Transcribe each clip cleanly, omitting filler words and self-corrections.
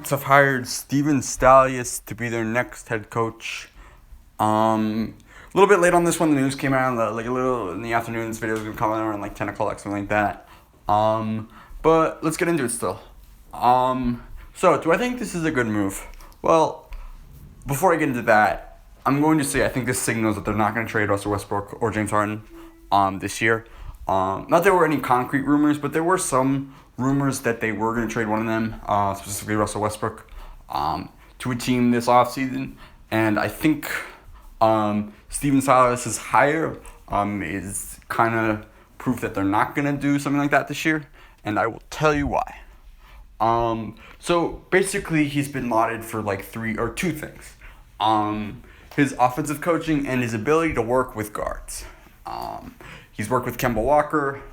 Giants have hired Stephan Silas to be their next head coach. A little bit late on this one. The news came out like a little in the afternoon. This video is gonna come out around like 10 o'clock, something like that. But let's get into it still. So do I think this is a good move? Well, before I get into that, I'm going to say I think this signals that they're not going to trade Russell Westbrook or James Harden this year. Not that there were any concrete rumors, but there were some rumors that they were going to trade one of them, specifically Russell Westbrook, to a team this offseason. And I think Stephan Silas' hire is kind of proof that they're not going to do something like that this year. And I will tell you why. So basically he's been lauded for like two things. His offensive coaching and his ability to work with guards. He's worked with Kemba Walker,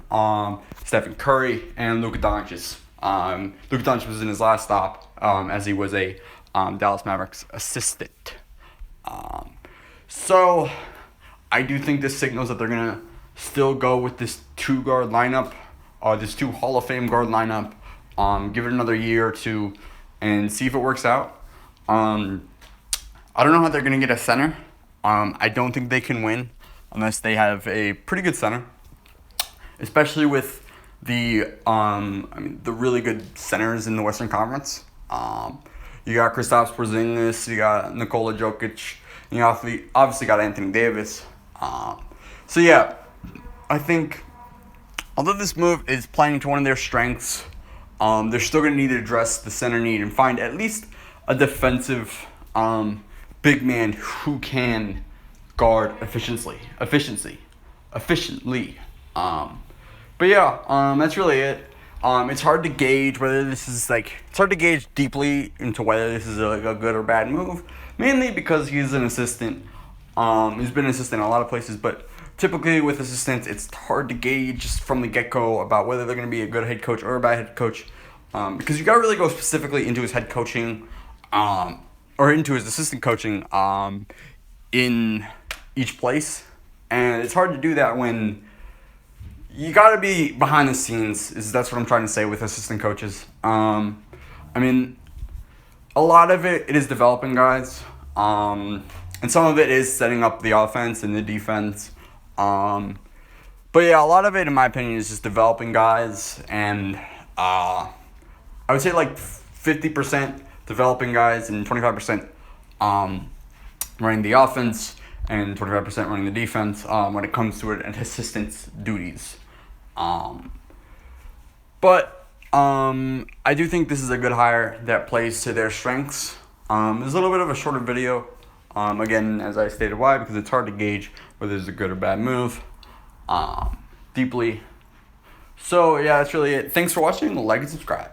Stephen Curry, and Luka Doncic. Luka Doncic was in his last stop as he was a Dallas Mavericks assistant. So I do think this signals that they're going to still go with this two-guard lineup, this two Hall of Fame guard lineup. Give it another year or two and see if it works out. I don't know how they're going to get a center. I don't think they can win unless they have a pretty good center, especially with the really good centers in the Western Conference. You got Kristaps Porzingis, you got Nikola Jokic, and you obviously got Anthony Davis. So yeah, I think although this move is playing to one of their strengths, they're still going to need to address the center need and find at least a defensive big man who can guard efficiently. But yeah, that's really it. It's hard to gauge whether this is it's hard to gauge deeply into whether this is a good or bad move, mainly because he's an assistant. He's been an assistant in a lot of places, but typically with assistants, it's hard to gauge just from the get-go about whether they're going to be a good head coach or a bad head coach, because you got to really go specifically into his head coaching or into his assistant coaching in each place. And it's hard to do that when you got to be behind the scenes. That's what I'm trying to say with assistant coaches. A lot of it is developing guys, and some of it is setting up the offense and the defense. But yeah, a lot of it, in my opinion, is just developing guys, and I would say like 50% developing guys and 25% running the offense and 25% running the defense when it comes to an assistant's duties. But I do think this is a good hire that plays to their strengths. It's a little bit of a shorter video. Again, as I stated, why? Because it's hard to gauge whether it's a good or bad move deeply. So yeah, that's really it. Thanks for watching. Like and subscribe.